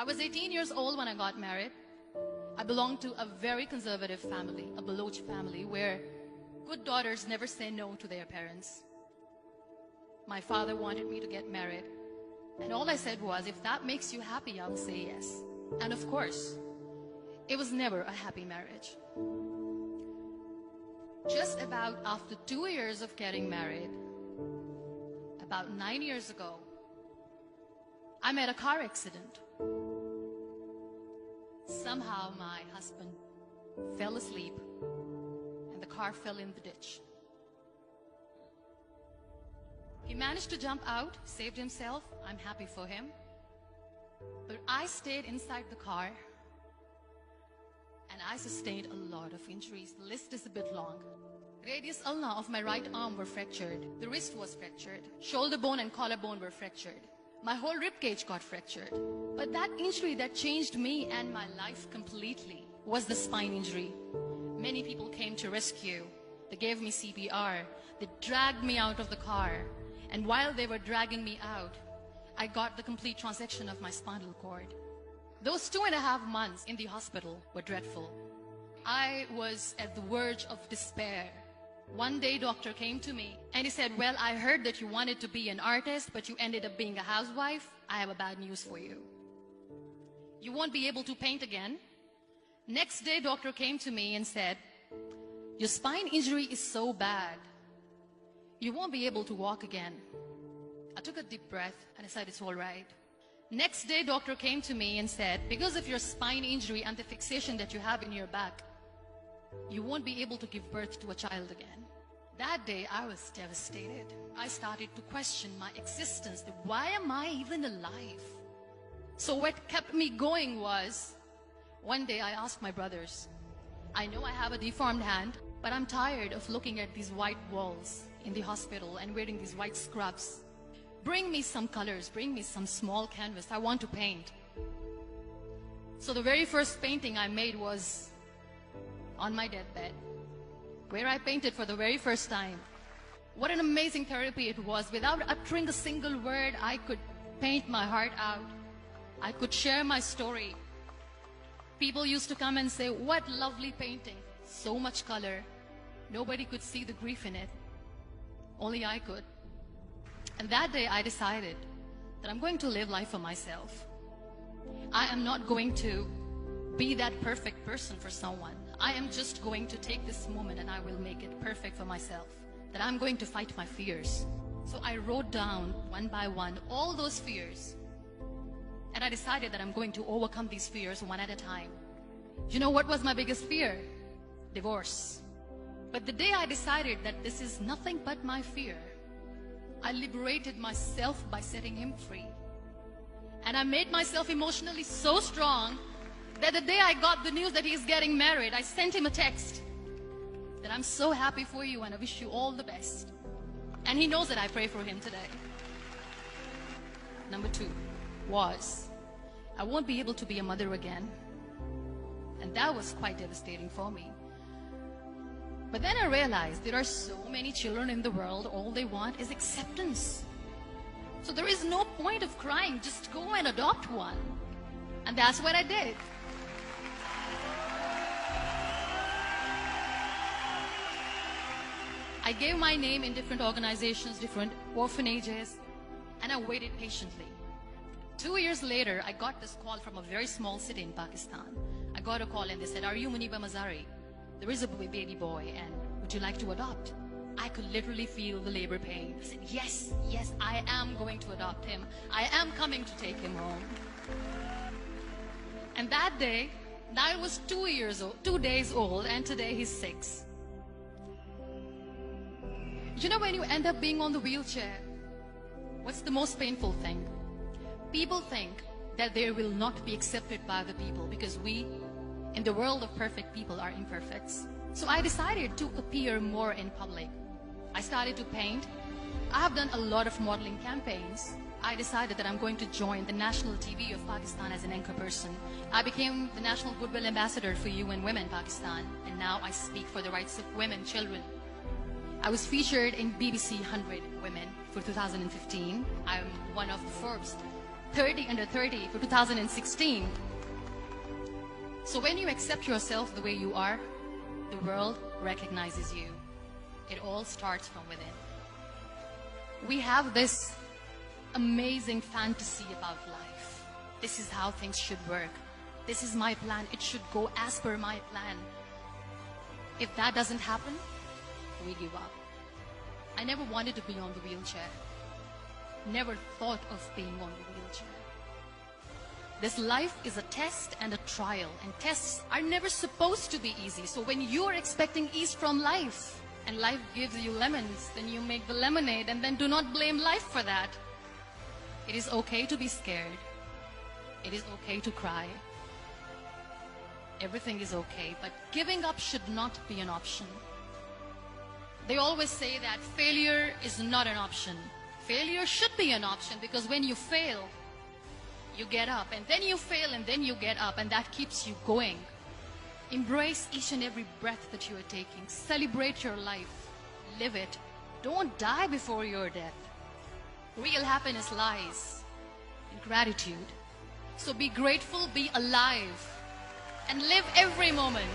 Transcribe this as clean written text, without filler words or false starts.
I was 18 years old when I got married. I belonged to a very conservative family, a Baloch family, where good daughters never say no to their parents. My father wanted me to get married, and all I said was, if that makes you happy, I'll say yes. And of course, it was never a happy marriage. Just about after 2 years of getting married, about 9 years ago, I met a car accident. Somehow my husband fell asleep and the car fell in the ditch. He managed to jump out, saved himself. I'm happy for him. But I stayed inside the car and I sustained a lot of injuries. The list is a bit long. Radius ulna of my right arm were fractured. The wrist was fractured. Shoulder bone and collarbone were fractured. My whole rib cage got fractured. But that injury that changed me and my life completely was the spine injury. Many people came to rescue. They gave me CPR. They dragged me out of the car. And while they were dragging me out, I got the complete transection of my spinal cord. Those 2.5 months in the hospital were dreadful. I was at the verge of despair. One day, doctor came to me and he said, well, I heard that you wanted to be an artist, but you ended up being a housewife. I have a bad news for you. You won't be able to paint again. Next day, doctor came to me and said, your spine injury is so bad, you won't be able to walk again. I took a deep breath and I said, it's all right. Next day, doctor came to me and said, because of your spine injury and the fixation that you have in your back, you won't be able to give birth to a child again. That day, I was devastated. I started to question my existence. Why am I even alive? So what kept me going was, one day I asked my brothers, I know I have a deformed hand, but I'm tired of looking at these white walls in the hospital and wearing these white scrubs. Bring me some colors, bring me some small canvas. I want to paint. So the very first painting I made was on my deathbed, where I painted for the very first time. What an amazing therapy it was. Without uttering a single word, I could paint my heart out. I could share my story. People used to come and say, what lovely painting. So much color. Nobody could see the grief in it. Only I could. And that day I decided that I'm going to live life for myself. I am not going to be that perfect person for someone. I am just going to take this moment and I will make it perfect for myself. That I'm going to fight my fears. So I wrote down one by one all those fears. And I decided that I'm going to overcome these fears one at a time. You know what was my biggest fear? Divorce. But the day I decided that this is nothing but my fear, I liberated myself by setting him free. And I made myself emotionally so strong that the day I got the news that he's getting married, I sent him a text that I'm so happy for you and I wish you all the best. And he knows that I pray for him today. Number 2 was, I won't be able to be a mother again. And that was quite devastating for me. But then I realized there are so many children in the world, all they want is acceptance. So there is no point of crying, just go and adopt one. And that's what I did. I gave my name in different organizations, different orphanages, and I waited patiently. 2 years later, I got this call from a very small city in Pakistan. I got a call and they said, are you Muniba Mazari? There is a baby boy and would you like to adopt? I could literally feel the labor pain. I said, yes, yes, I am going to adopt him. I am coming to take him home. And that day, I was 2 days old, and today he's 6. You know, when you end up being on the wheelchair, what's the most painful thing? People think that they will not be accepted by the people because we, in the world of perfect people, are imperfects. So I decided to appear more in public. I started to paint. I have done a lot of modeling campaigns. I decided that I'm going to join the national TV of Pakistan as an anchor person. I became the National Goodwill Ambassador for UN Women Pakistan, and now I speak for the rights of women, children. I was featured in BBC 100 Women for 2015. I'm one of the Forbes 30 under 30 for 2016. So when you accept yourself the way you are, the world recognizes you. It all starts from within. We have this amazing fantasy about life. This is how things should work. This is my plan. It should go as per my plan. If that doesn't happen, we give up. I never wanted to be on the wheelchair. Never thought of being on the wheelchair. This life is a test and a trial, and tests are never supposed to be easy. So when you are expecting ease from life, and life gives you lemons, then you make the lemonade, and then do not blame life for that. It is okay to be scared. It is okay to cry. Everything is okay, but giving up should not be an option. They always say that failure is not an option. Failure should be an option, because when you fail, you get up, and then you fail, and then you get up, and that keeps you going. Embrace each and every breath that you are taking. Celebrate your life. Live it. Don't die before your death. Real happiness lies in gratitude. So be grateful, be alive, and live every moment.